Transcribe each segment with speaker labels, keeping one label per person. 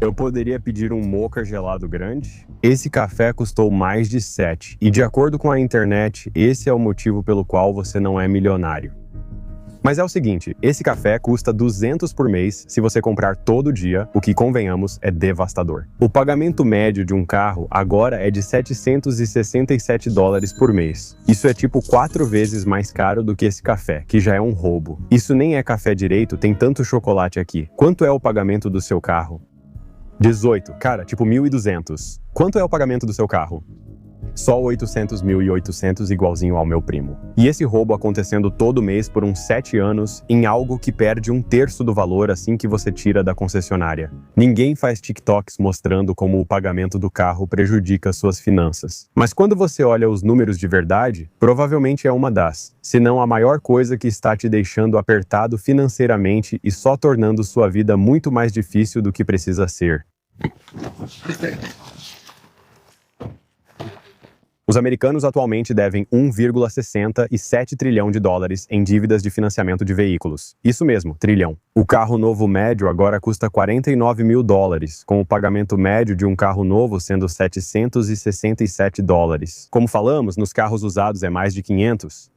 Speaker 1: Eu poderia pedir um mocha gelado grande? Esse café custou mais de 7, e de acordo com a internet, esse é o motivo pelo qual você não é milionário. Mas é o seguinte, esse café custa 200 por mês se você comprar todo dia, o que, convenhamos, é devastador. O pagamento médio de um carro agora é de 767 dólares por mês. Isso é tipo 4 vezes mais caro do que esse café, que já é um roubo. Isso nem é café direito, tem tanto chocolate aqui. Quanto é o pagamento do seu carro? 18, cara, tipo 1.200. Quanto é o pagamento do seu carro? Só 800.800 igualzinho ao meu primo. E esse roubo acontecendo todo mês por uns 7 anos em algo que perde 1/3 do valor assim que você tira da concessionária. Ninguém faz TikToks mostrando como o pagamento do carro prejudica suas finanças. Mas quando você olha os números de verdade, provavelmente é uma das, se não a maior coisa que está te deixando apertado financeiramente e só tornando sua vida muito mais difícil do que precisa ser. Os americanos atualmente devem 1,67 trilhão de dólares em dívidas de financiamento de veículos. Isso mesmo, trilhão. O carro novo médio agora custa 49 mil dólares, com o pagamento médio de um carro novo sendo 767 dólares. Como falamos, nos carros usados é mais de 500.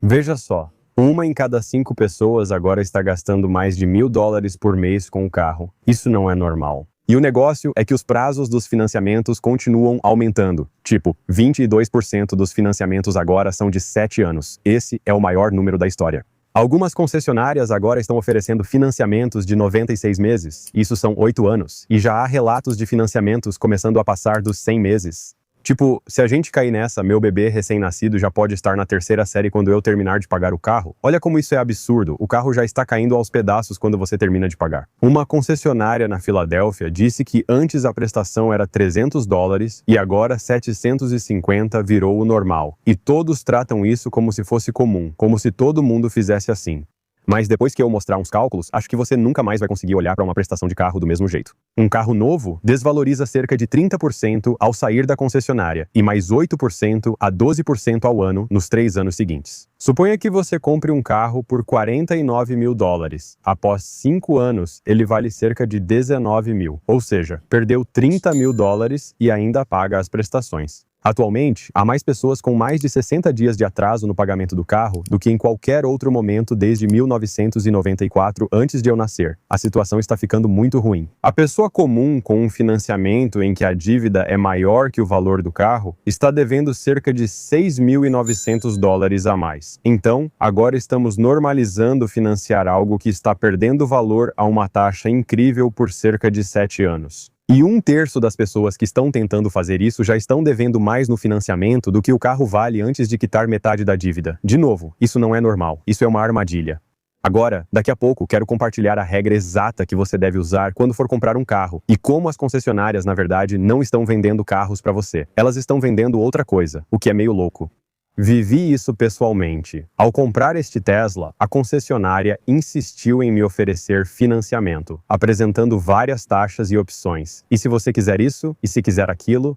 Speaker 1: Veja só, 1 em cada 5 pessoas agora está gastando mais de 1.000 dólares por mês com o carro. Isso não é normal. E o negócio é que os prazos dos financiamentos continuam aumentando. Tipo, 22% dos financiamentos agora são de 7 anos. Esse é o maior número da história. Algumas concessionárias agora estão oferecendo financiamentos de 96 meses. Isso são 8 anos. E já há relatos de financiamentos começando a passar dos 100 meses. Tipo, se a gente cair nessa, meu bebê recém-nascido já pode estar na 3ª série quando eu terminar de pagar o carro. Olha como isso é absurdo, o carro já está caindo aos pedaços quando você termina de pagar. Uma concessionária na Filadélfia disse que antes a prestação era 300 dólares e agora 750 virou o normal. E todos tratam isso como se fosse comum, como se todo mundo fizesse assim. Mas depois que eu mostrar uns cálculos, acho que você nunca mais vai conseguir olhar para uma prestação de carro do mesmo jeito. Um carro novo desvaloriza cerca de 30% ao sair da concessionária e mais 8% a 12% ao ano nos 3 anos seguintes. Suponha que você compre um carro por 49 mil dólares. Após 5 anos, ele vale cerca de 19 mil, ou seja, perdeu 30 mil dólares e ainda paga as prestações. Atualmente, há mais pessoas com mais de 60 dias de atraso no pagamento do carro do que em qualquer outro momento desde 1994, antes de eu nascer. A situação está ficando muito ruim. A pessoa comum com um financiamento em que a dívida é maior que o valor do carro está devendo cerca de 6.900 dólares a mais. Então, agora estamos normalizando financiar algo que está perdendo valor a uma taxa incrível por cerca de 7 anos. E 1/3 das pessoas que estão tentando fazer isso já estão devendo mais no financiamento do que o carro vale antes de quitar metade da dívida. De novo, isso não é normal, isso é uma armadilha. Agora, daqui a pouco, quero compartilhar a regra exata que você deve usar quando for comprar um carro e como as concessionárias, na verdade, não estão vendendo carros para você. Elas estão vendendo outra coisa, o que é meio louco. Vivi isso pessoalmente. Ao comprar este Tesla, a concessionária insistiu em me oferecer financiamento, apresentando várias taxas e opções. E se você quiser isso, e se quiser aquilo,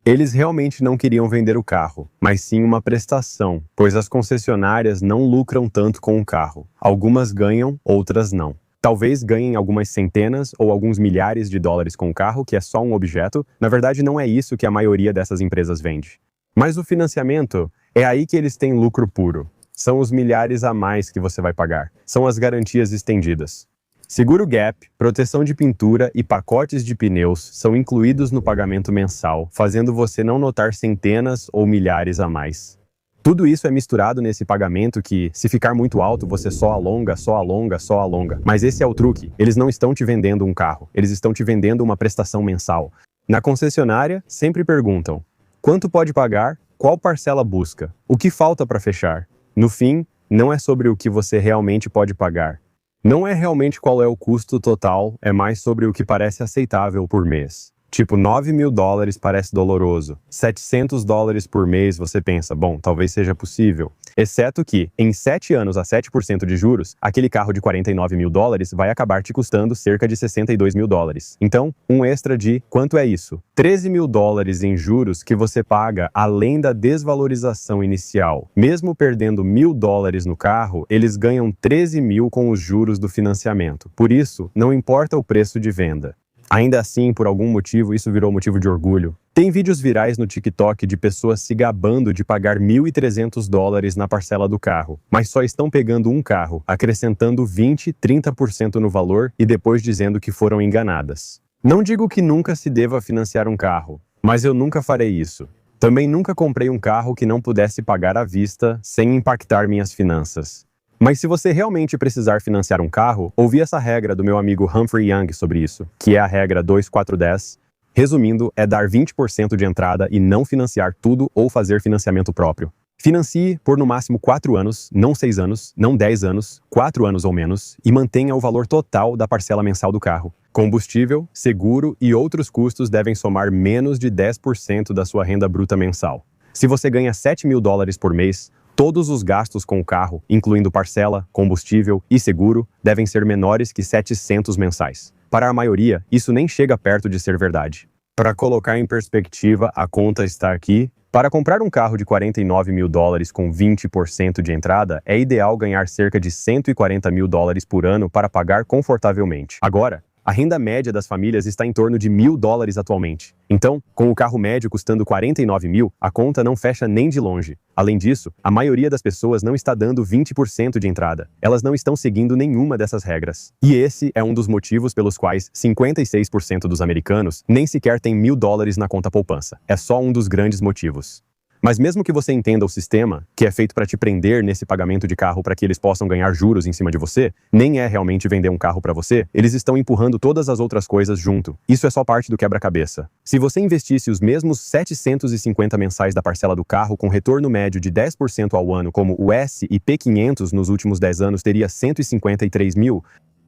Speaker 1: eles realmente não queriam vender o carro, mas sim uma prestação, pois as concessionárias não lucram tanto com o carro. Algumas ganham, outras não. Talvez ganhem algumas centenas ou alguns milhares de dólares com o carro, que é só um objeto. Na verdade, não é isso que a maioria dessas empresas vende. Mas o financiamento, é aí que eles têm lucro puro. São os milhares a mais que você vai pagar. São as garantias estendidas. Seguro Gap, proteção de pintura e pacotes de pneus são incluídos no pagamento mensal, fazendo você não notar centenas ou milhares a mais. Tudo isso é misturado nesse pagamento que, se ficar muito alto, você só alonga, só alonga, só alonga. Mas esse é o truque. Eles não estão te vendendo um carro. Eles estão te vendendo uma prestação mensal. Na concessionária, sempre perguntam: quanto pode pagar? Qual parcela busca? O que falta para fechar? No fim, não é sobre o que você realmente pode pagar. Não é realmente qual é o custo total, é mais sobre o que parece aceitável por mês. Tipo, 9 mil dólares parece doloroso. 700 dólares por mês você pensa, bom, talvez seja possível. Exceto que, em 7 anos a 7% de juros, aquele carro de 49 mil dólares vai acabar te custando cerca de 62 mil dólares. Então, um extra de, quanto é isso? 13 mil dólares em juros que você paga além da desvalorização inicial. Mesmo perdendo 1.000 dólares no carro, eles ganham 13 mil com os juros do financiamento. Por isso, não importa o preço de venda. Ainda assim, por algum motivo, isso virou motivo de orgulho. Tem vídeos virais no TikTok de pessoas se gabando de pagar $1.300 na parcela do carro, mas só estão pegando um carro, acrescentando 20, 30% no valor e depois dizendo que foram enganadas. Não digo que nunca se deva financiar um carro, mas eu nunca farei isso. Também nunca comprei um carro que não pudesse pagar à vista sem impactar minhas finanças. Mas se você realmente precisar financiar um carro, ouvi essa regra do meu amigo Humphrey Young sobre isso, que é a regra 2410. Resumindo, é dar 20% de entrada e não financiar tudo ou fazer financiamento próprio. Financie por no máximo 4 anos, não 6 anos, não 10 anos, 4 anos ou menos, e mantenha o valor total da parcela mensal do carro. Combustível, seguro e outros custos devem somar menos de 10% da sua renda bruta mensal. Se você ganha $7.000 por mês, todos os gastos com o carro, incluindo parcela, combustível e seguro, devem ser menores que 700 mensais. Para a maioria, isso nem chega perto de ser verdade. Para colocar em perspectiva, a conta está aqui. Para comprar um carro de $49.000 com 20% de entrada, é ideal ganhar cerca de $140.000 por ano para pagar confortavelmente. Agora, a renda média das famílias está em torno de $1.000 atualmente. Então, com o carro médio custando $49.000, a conta não fecha nem de longe. Além disso, a maioria das pessoas não está dando 20% de entrada. Elas não estão seguindo nenhuma dessas regras. E esse é um dos motivos pelos quais 56% dos americanos nem sequer têm $1.000 na conta poupança. É só um dos grandes motivos. Mas mesmo que você entenda o sistema, que é feito para te prender nesse pagamento de carro para que eles possam ganhar juros em cima de você, nem é realmente vender um carro para você, eles estão empurrando todas as outras coisas junto. Isso é só parte do quebra-cabeça. Se você investisse os mesmos 750 mensais da parcela do carro com retorno médio de 10% ao ano, como o S&P 500 nos últimos 10 anos teria 153 mil,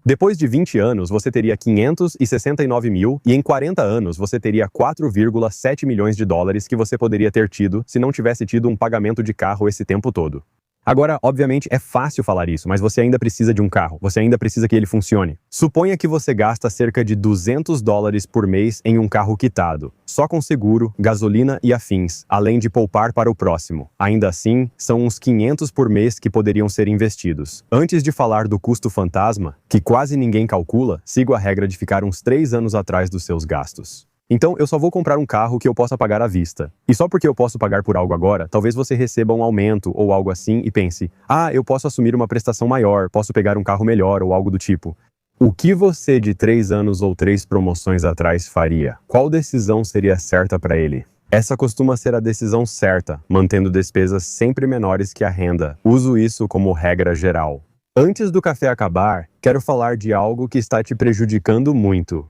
Speaker 1: depois de 20 anos, você teria 569 mil e em 40 anos você teria 4,7 milhões de dólares que você poderia ter tido se não tivesse tido um pagamento de carro esse tempo todo. Agora, obviamente, é fácil falar isso, mas você ainda precisa de um carro. Você ainda precisa que ele funcione. Suponha que você gasta cerca de $200 por mês em um carro quitado, só com seguro, gasolina e afins, além de poupar para o próximo. Ainda assim, são uns 500 por mês que poderiam ser investidos. Antes de falar do custo fantasma, que quase ninguém calcula, sigo a regra de ficar uns 3 anos atrás dos seus gastos. Então, eu só vou comprar um carro que eu possa pagar à vista. E só porque eu posso pagar por algo agora, talvez você receba um aumento ou algo assim e pense, eu posso assumir uma prestação maior, posso pegar um carro melhor ou algo do tipo. O que você de 3 anos ou 3 promoções atrás faria? Qual decisão seria certa para ele? Essa costuma ser a decisão certa, mantendo despesas sempre menores que a renda. Uso isso como regra geral. Antes do café acabar, quero falar de algo que está te prejudicando muito.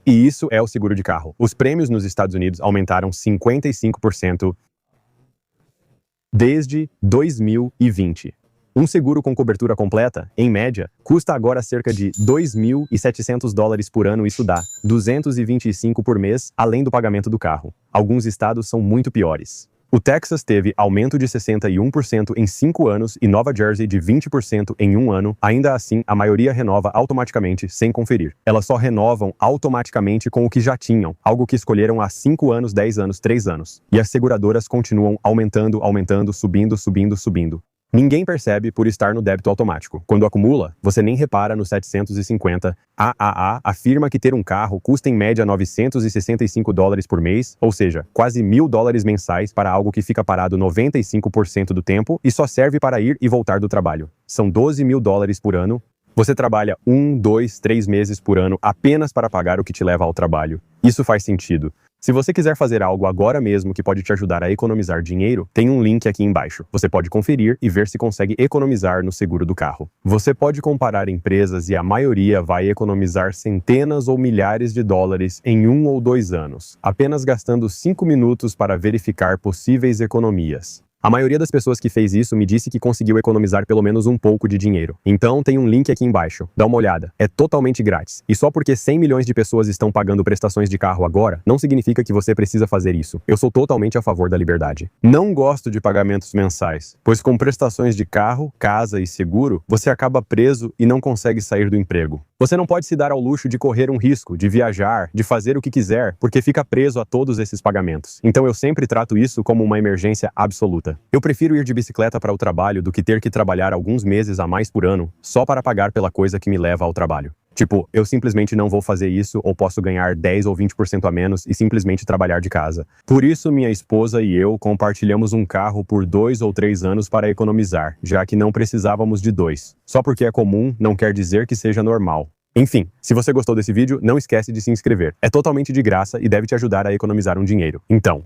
Speaker 1: E isso é o seguro de carro. Os prêmios nos Estados Unidos aumentaram 55% desde 2020. Um seguro com cobertura completa, em média, custa agora cerca de $2.700 por ano, isso dá $225 por mês, além do pagamento do carro. Alguns estados são muito piores. O Texas teve aumento de 61% em 5 anos e Nova Jersey de 20% em 1 ano. Ainda assim, a maioria renova automaticamente, sem conferir. Elas só renovam automaticamente com o que já tinham, algo que escolheram há 5 anos, 10 anos, 3 anos. E as seguradoras continuam aumentando, subindo. Ninguém percebe por estar no débito automático. Quando acumula, você nem repara nos 750. A afirma que ter um carro custa em média $965 por mês, ou seja, quase $1.000 mensais para algo que fica parado 95% do tempo e só serve para ir e voltar do trabalho. São $12.000 por ano. Você trabalha 1, 2, 3 meses por ano apenas para pagar o que te leva ao trabalho. Isso faz sentido. Se você quiser fazer algo agora mesmo que pode te ajudar a economizar dinheiro, tem um link aqui embaixo. Você pode conferir e ver se consegue economizar no seguro do carro. Você pode comparar empresas e a maioria vai economizar centenas ou milhares de dólares em 1 ou 2 anos, apenas gastando 5 minutos para verificar possíveis economias. A maioria das pessoas que fez isso me disse que conseguiu economizar pelo menos um pouco de dinheiro. Então tem um link aqui embaixo. Dá uma olhada. É totalmente grátis. E só porque 100 milhões de pessoas estão pagando prestações de carro agora, não significa que você precisa fazer isso. Eu sou totalmente a favor da liberdade. Não gosto de pagamentos mensais, pois com prestações de carro, casa e seguro, você acaba preso e não consegue sair do emprego. Você não pode se dar ao luxo de correr um risco, de viajar, de fazer o que quiser, porque fica preso a todos esses pagamentos. Então eu sempre trato isso como uma emergência absoluta. Eu prefiro ir de bicicleta para o trabalho do que ter que trabalhar alguns meses a mais por ano só para pagar pela coisa que me leva ao trabalho. Tipo, eu simplesmente não vou fazer isso ou posso ganhar 10 ou 20% a menos e simplesmente trabalhar de casa. Por isso, minha esposa e eu compartilhamos um carro por 2 ou 3 anos para economizar, já que não precisávamos de dois. Só porque é comum não quer dizer que seja normal. Enfim, se você gostou desse vídeo, não esquece de se inscrever. É totalmente de graça e deve te ajudar a economizar um dinheiro. Então,